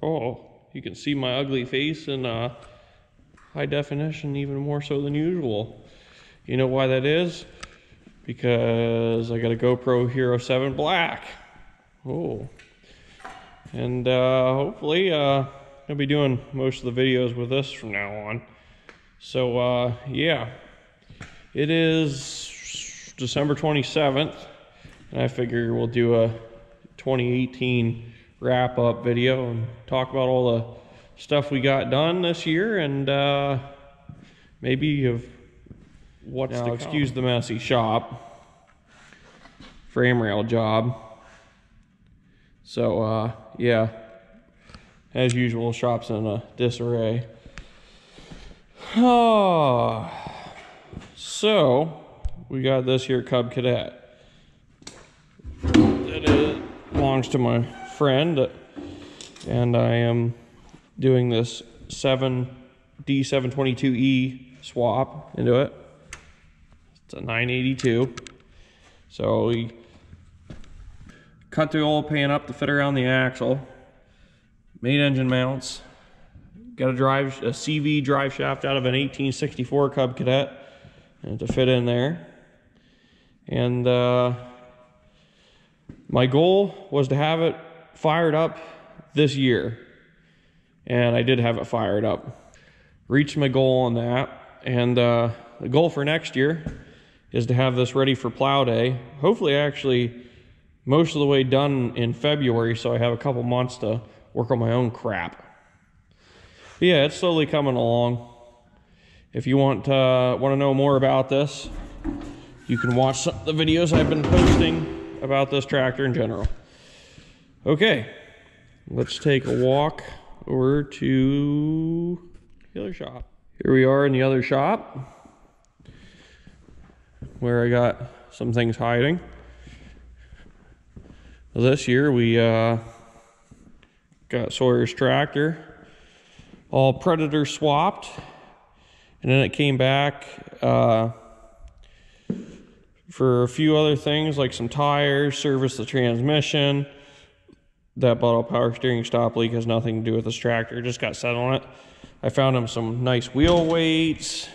Oh, you can see my ugly face in high definition, even more so than usual. You know why that is? Because I got a GoPro Hero 7 Black. Oh. And hopefully I'll be doing most of the videos with this from now on. So yeah, it is December 27th, and I figure we'll do a 2018 wrap-up video and talk about all the stuff we got done this year, and maybe of what's to come. Excuse the messy shop. Frame rail job. So yeah, as usual, shop's in a disarray. Oh, so we got this here Cub Cadet. It belongs to my friend, and I am doing this D722E swap into it. It's a 982. So we cut the oil pan up to fit around the axle, made engine mounts, got a CV drive shaft out of an 1864 Cub Cadet and to fit in there. And my goal was to have it fired up this year, and I did have it fired up. Reached my goal on that, and the goal for next year is to have this ready for plow day. Hopefully actually most of the way done in February, so I have a couple months to work on my own crap. But yeah, it's slowly coming along. If you want to know more about this, you can watch some of the videos I've been posting about this tractor in general. Okay, let's take a walk over to the other shop. Here we are in the other shop, where I got some things hiding. This year we got Sawyer's tractor all Predator swapped, and then it came back for a few other things like some tires, service the transmission. That bottle power steering stop leak has nothing to do with this tractor, it just got set on it. I found him some nice wheel weights.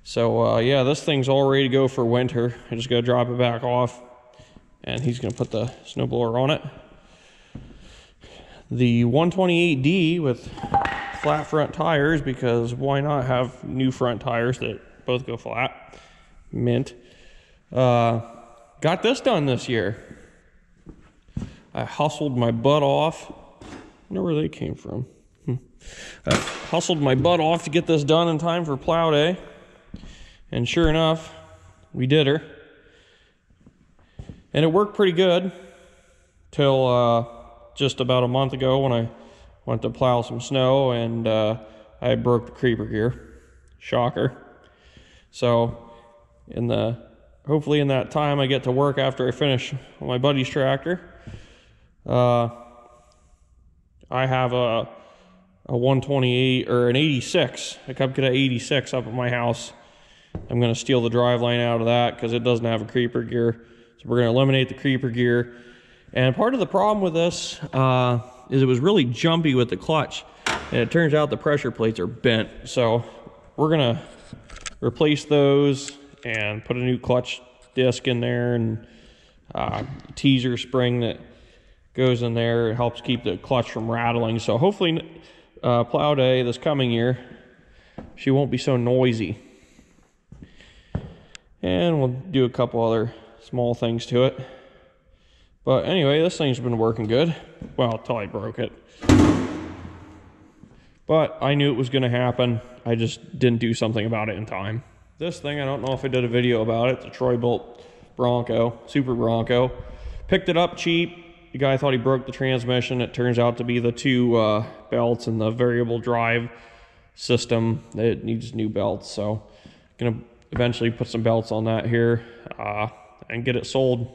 So yeah, this thing's all ready to go for winter. I just gotta drop it back off, and he's gonna put the snowblower on it. The 128D with flat front tires, because why not have new front tires that both go flat? Mint. Got this done this year. I hustled my butt off. I wonder where they came from. I hustled my butt off to get this done in time for plow day. And sure enough, we did her. And it worked pretty good till just about a month ago when I went to plow some snow, and I broke the creeper gear. Shocker. So hopefully in that time I get to work after I finish on my buddy's tractor, I have a 128 or an 86, a Cub Cadet 86 up at my house. I'm going to steal the drive line out of that because it doesn't have a creeper gear. So we're going to eliminate the creeper gear. And part of the problem with this is it was really jumpy with the clutch, and it turns out the pressure plates are bent. So we're going to replace those and put a new clutch disc in there, and teaser spring that goes in there. It helps keep the clutch from rattling. So hopefully plow day this coming year, she won't be so noisy. And we'll do a couple other small things to it. But anyway, this thing's been working good. Well, until I broke it. But I knew it was going to happen. I just didn't do something about it in time. This thing, I don't know if I did a video about it. It's a Troy-Bilt Bronco, Super Bronco. Picked it up cheap. The guy thought he broke the transmission. It turns out to be the two belts and the variable drive system. It needs new belts. So I'm going to eventually put some belts on that here and get it sold.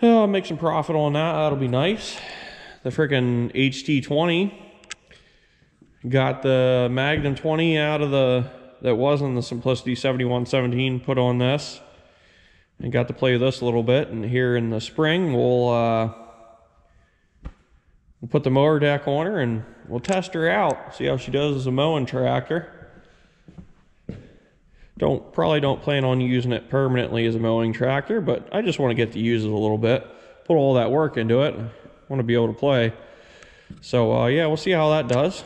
I'll make some profit on that. That'll be nice. The frickin' HT20 got the Magnum 20 out of that was on the Simplicity 7117 put on this, and got to play with this a little bit. And here in the spring we'll we'll put the mower deck on her and we'll test her out, see how she does as a mowing tractor. Probably don't plan on using it permanently as a mowing tractor, but I just want to get to use it a little bit. Put all that work into it. I want to be able to play. So yeah, we'll see how that does.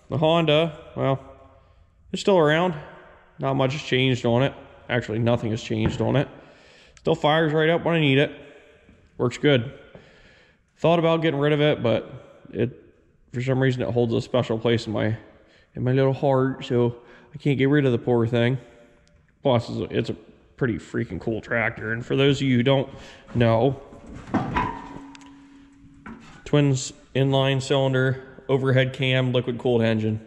The Honda, well, it's still around. Not much has changed on it. Actually, nothing has changed on it. Still fires right up when I need it. Works good. Thought about getting rid of it, but for some reason it holds a special place in my little heart, so I can't get rid of the poor thing. Plus, it's a pretty freaking cool tractor. And for those of you who don't know, twins inline cylinder, overhead cam, liquid cooled engine.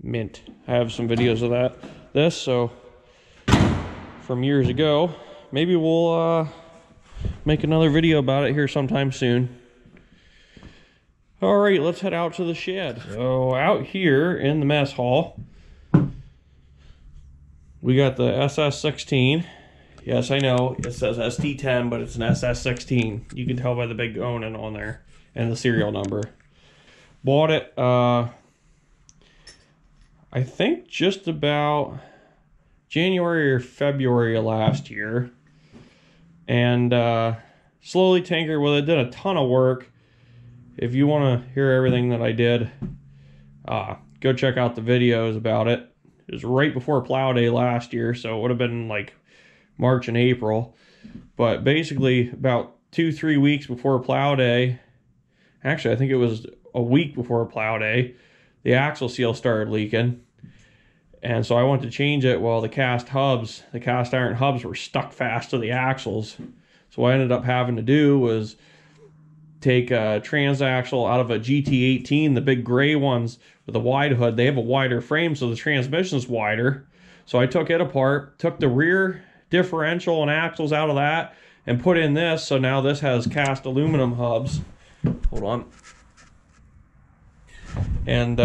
Mint. I have some videos of this, so from years ago. Maybe we'll make another video about it here sometime soon. All right, let's head out to the shed. So out here in the mess hall, we got the SS16. Yes, I know it says ST10, but it's an SS16. You can tell by the big Onan on there and the serial number. Bought it, I think just about January or February of last year. And slowly tinkered with it, did a ton of work. If you want to hear everything that I did, go check out the videos about it. It was right before plow day last year, so it would have been like March and April. But basically about 2-3 weeks before plow day, actually I think it was a week before plow day, the axle seal started leaking. And so I went to change it. Well, the cast iron hubs were stuck fast to the axles. So what I ended up having to do was take a transaxle out of a GT18, the big gray ones with a wide hood. They have a wider frame, so the transmission's wider. So I took it apart, took the rear differential and axles out of that, and put in this. So now this has cast aluminum hubs. Hold on. And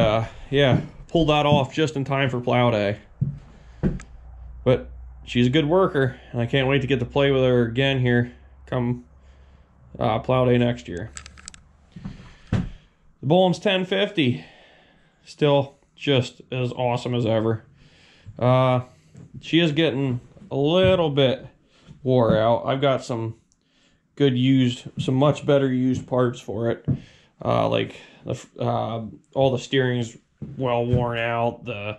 yeah, pulled that off just in time for plow day. But she's a good worker, and I can't wait to get to play with her again here come plow day next year. The Boehm's 1050, still just as awesome as ever. She is getting a little bit wore out. I've got some much better used parts for it. Like all the steering's well worn out. There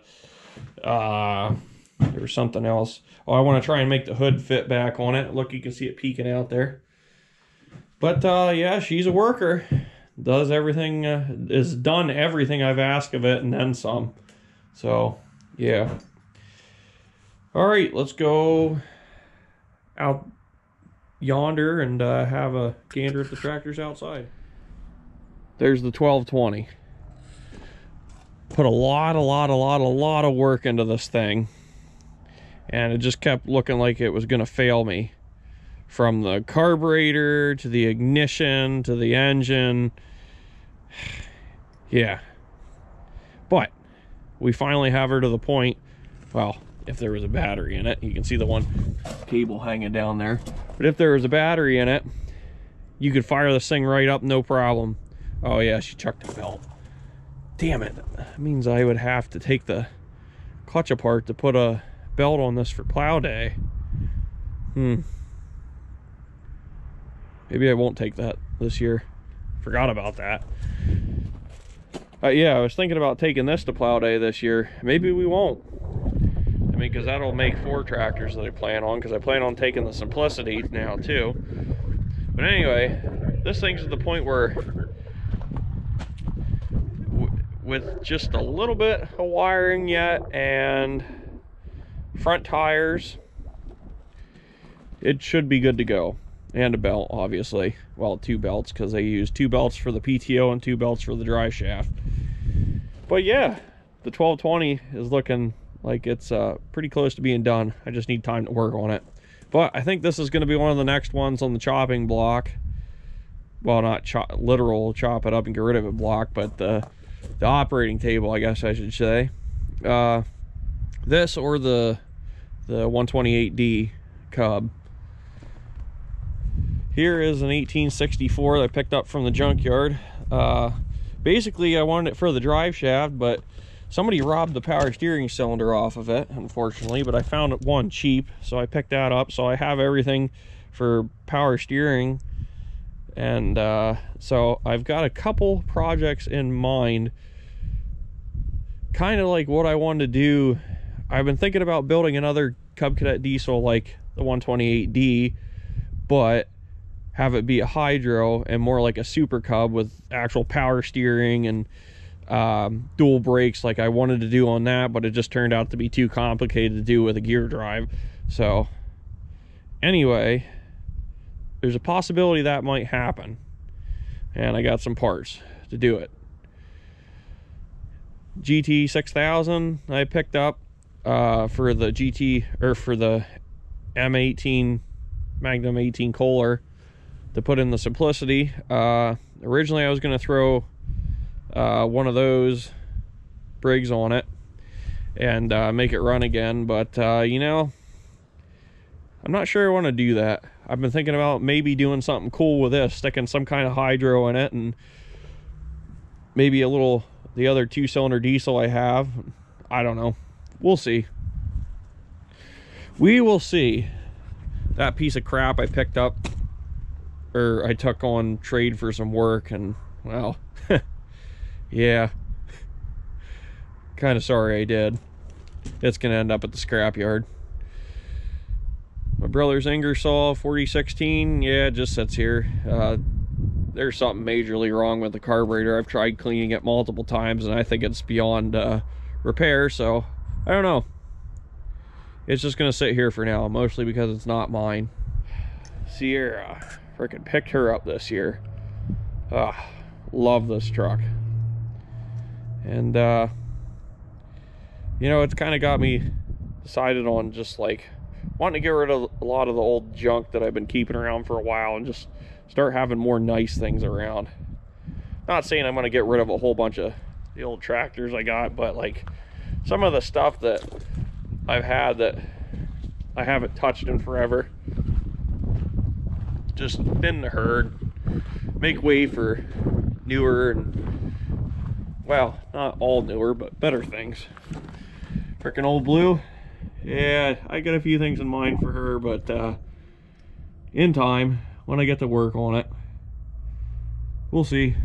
was something else. Oh, I want to try and make the hood fit back on it. Look, you can see it peeking out there. But yeah, she's a worker. Does everything, has done everything I've asked of it and then some. So yeah. All right, let's go out yonder and have a gander at the tractors outside. There's the 1220. Put a lot of work into this thing, and it just kept looking like it was gonna fail me. From the carburetor to the ignition to the engine. Yeah. But we finally have her to the point, well, if there was a battery in it, you can see the one cable hanging down there. But if there was a battery in it, you could fire this thing right up, no problem. Oh yeah, she chucked the belt. Damn it. That means I would have to take the clutch apart to put a belt on this for plow day. Maybe I won't take that this year. Forgot about that. Yeah, I was thinking about taking this to plow day this year. Maybe we won't. I mean, because that'll make 4 tractors that I plan on, because I plan on taking the Simplicity now too. But anyway, this thing's at the point where with just a little bit of wiring yet and front tires, it should be good to go. And a belt, obviously. Well, 2 belts, because they use 2 belts for the PTO and 2 belts for the drive shaft. But yeah, the 1220 is looking like it's pretty close to being done. I just need time to work on it. But I think this is going to be one of the next ones on the chopping block. Well, not literal chop it up and get rid of it block, but the operating table, I guess I should say. This or the 128D Cub. Here is an 1864 that I picked up from the junkyard. Basically, I wanted it for the drive shaft, but somebody robbed the power steering cylinder off of it, unfortunately. But I found it one cheap, so I picked that up. So I have everything for power steering, and so I've got a couple projects in mind, kind of like what I wanted to do. I've been thinking about building another Cub Cadet diesel like the 128D, but have it be a hydro and more like a Super Cub with actual power steering and dual brakes like I wanted to do on that, but it just turned out to be too complicated to do with a gear drive. So anyway, there's a possibility that might happen, and I got some parts to do it. GT 6000 I picked up for the GT, or for the M18 Magnum 18 Kohler to put in the Simplicity. Originally I was going to throw one of those Briggs on it and make it run again, but you know, I'm not sure I want to do that. I've been thinking about maybe doing something cool with this, sticking some kind of hydro in it, and maybe a little, the other 2-cylinder diesel I have. I don't know. We'll see. We will see. That piece of crap I picked up, or I took on trade for some work, and well, yeah, kind of sorry I did. It's gonna end up at the scrapyard. My brother's Ingersoll 4016, yeah, it just sits here. There's something majorly wrong with the carburetor. I've tried cleaning it multiple times, and I think it's beyond repair, so I don't know. It's just gonna sit here for now, mostly because it's not mine. Sierra, freaking picked her up this year. Love this truck. And you know, it's kind of got me decided on just like wanting to get rid of a lot of the old junk that I've been keeping around for a while and just start having more nice things around. Not saying I'm going to get rid of a whole bunch of the old tractors I got, but like some of the stuff that I've had that I haven't touched in forever, just thin the herd, make way for newer and, well, not all newer, but better things. Frickin' Old Blue, yeah, I got a few things in mind for her, but in time, when I get to work on it, we'll see.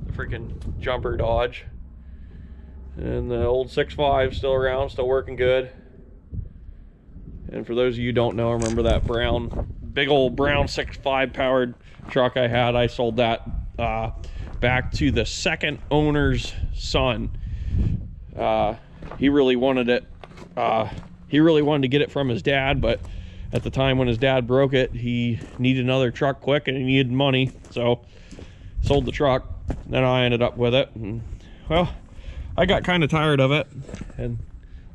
The freaking jumper Dodge, and the old 6.5 still around, still working good. And for those of you who don't know, remember that brown, big old brown 6.5 powered truck I had? I sold that back to the second owner's son. He really wanted it. He really wanted to get it from his dad, but at the time when his dad broke it, he needed another truck quick and he needed money, so sold the truck. Then I ended up with it, and well, I got kind of tired of it and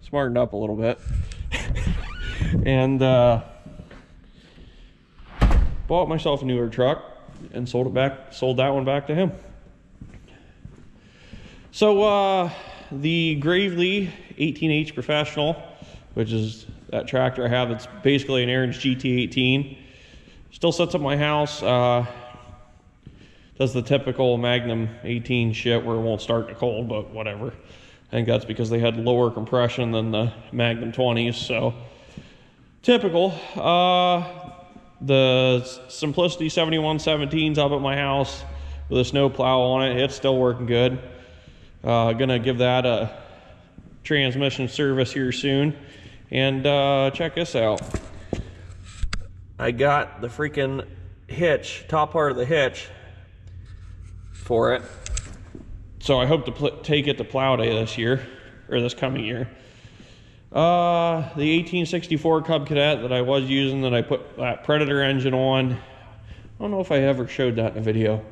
smartened up a little bit. And bought myself a newer truck and sold that one back to him. So the Gravely 18H Professional, which is that tractor I have, it's basically an Aaron's GT18, still sits at my house. Does the typical Magnum 18 shit where it won't start in the cold, but whatever. I think that's because they had lower compression than the Magnum 20s, so typical. The Simplicity 7117's up at my house with a snow plow on it. It's still working good. Gonna give that a transmission service here soon. And check this out. I got the freaking hitch, top part of the hitch for it. So I hope to take it to plow day this year, or this coming year. The 1864 Cub Cadet that I was using, that I put that Predator engine on. I don't know if I ever showed that in a video.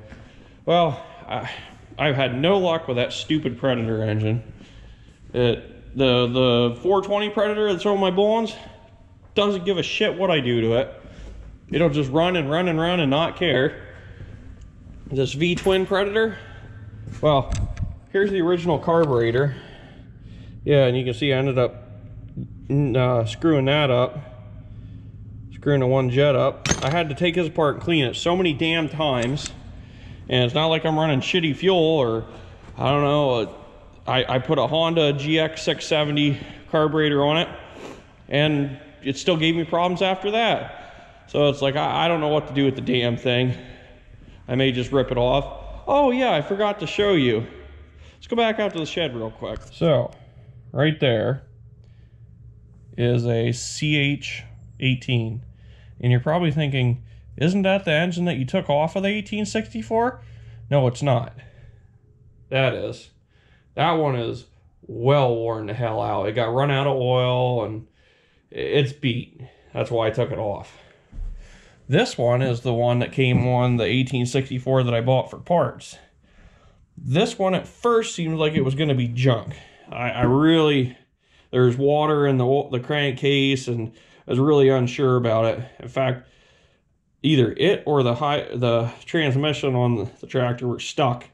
Well, I've had no luck with that stupid Predator engine. The 420 Predator that's on my Bullens doesn't give a shit what I do to it. It'll just run and run and run and not care. This V-twin Predator, well, here's the original carburetor. Yeah, and you can see I ended up screwing that up, screwing the one jet up. I had to take this apart and clean it so many damn times, And it's not like I'm running shitty fuel, or I don't know, I put a Honda GX 670 carburetor on it, and it still gave me problems after that. So it's like, I don't know what to do with the damn thing. I may just rip it off. Oh yeah, I forgot to show you. Let's go back out to the shed real quick. So, right there is a CH18. And you're probably thinking, isn't that the engine that you took off of the 1864? No, it's not. That is. That one is well worn the hell out. It got run out of oil and it's beat. That's why I took it off. This one is the one that came on the 1864 that I bought for parts. This one at first seemed like it was going to be junk. I really, there's water in the crankcase, and I was really unsure about it. In fact, either it or the transmission on the tractor were stuck.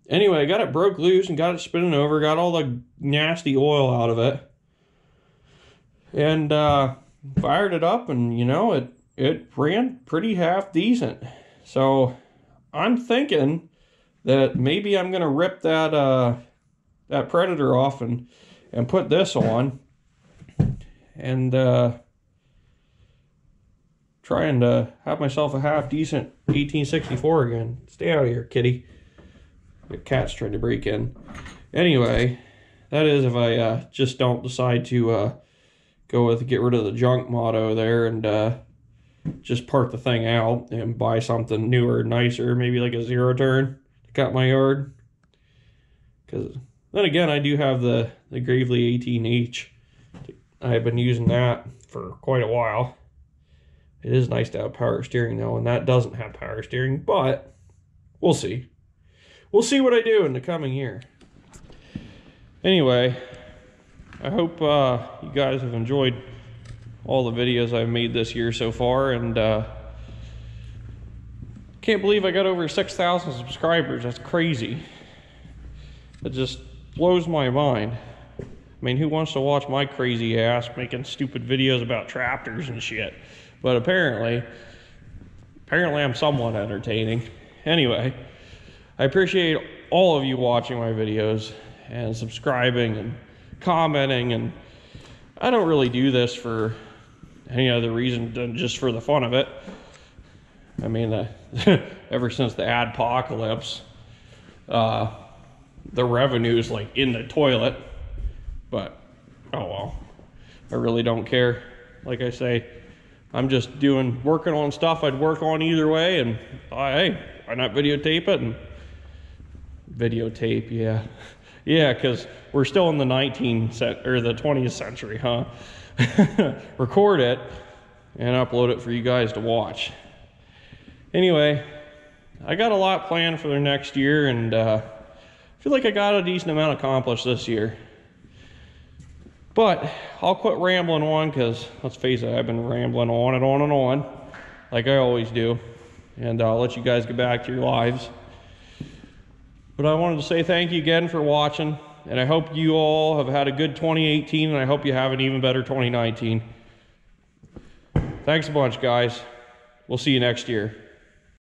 Anyway, I got it broke loose and got it spinning over, got all the nasty oil out of it, and fired it up, and you know, it ran pretty half decent. So I'm thinking that maybe I'm gonna rip that that Predator off and put this on, and trying to have myself a half decent 1864 again. Stay out of here, kitty. The cat's trying to break in. Anyway, that is if I just don't decide to go with get rid of the junk motto there and just park the thing out and buy something newer, nicer, maybe like a zero turn to cut my yard. Because then again, I do have the Gravely 18H. I've been using that for quite a while. It is nice to have power steering though, and that doesn't have power steering, but we'll see. We'll see what I do in the coming year. Anyway, I hope you guys have enjoyed all the videos I've made this year so far, and can't believe I got over 6,000 subscribers. That's crazy. It just blows my mind. I mean, who wants to watch my crazy ass making stupid videos about tractors and shit? But apparently I'm somewhat entertaining. Anyway, I appreciate all of you watching my videos and subscribing and commenting, and I don't really do this for any other reason than just for the fun of it. I mean, ever since the adpocalypse, the revenue's like in the toilet, but oh well, I really don't care. Like I say, I'm just working on stuff I'd work on either way, and hey, why not videotape it? And videotape, yeah, because we're still in the 20th century, huh? Record it and upload it for you guys to watch. Anyway, I got a lot planned for the next year, and I feel like I got a decent amount accomplished this year. But I'll quit rambling on, because let's face it, I've been rambling on and on and on, like I always do, and I'll let you guys get back to your lives. But I wanted to say thank you again for watching, and I hope you all have had a good 2018, and I hope you have an even better 2019. Thanks a bunch, guys. We'll see you next year.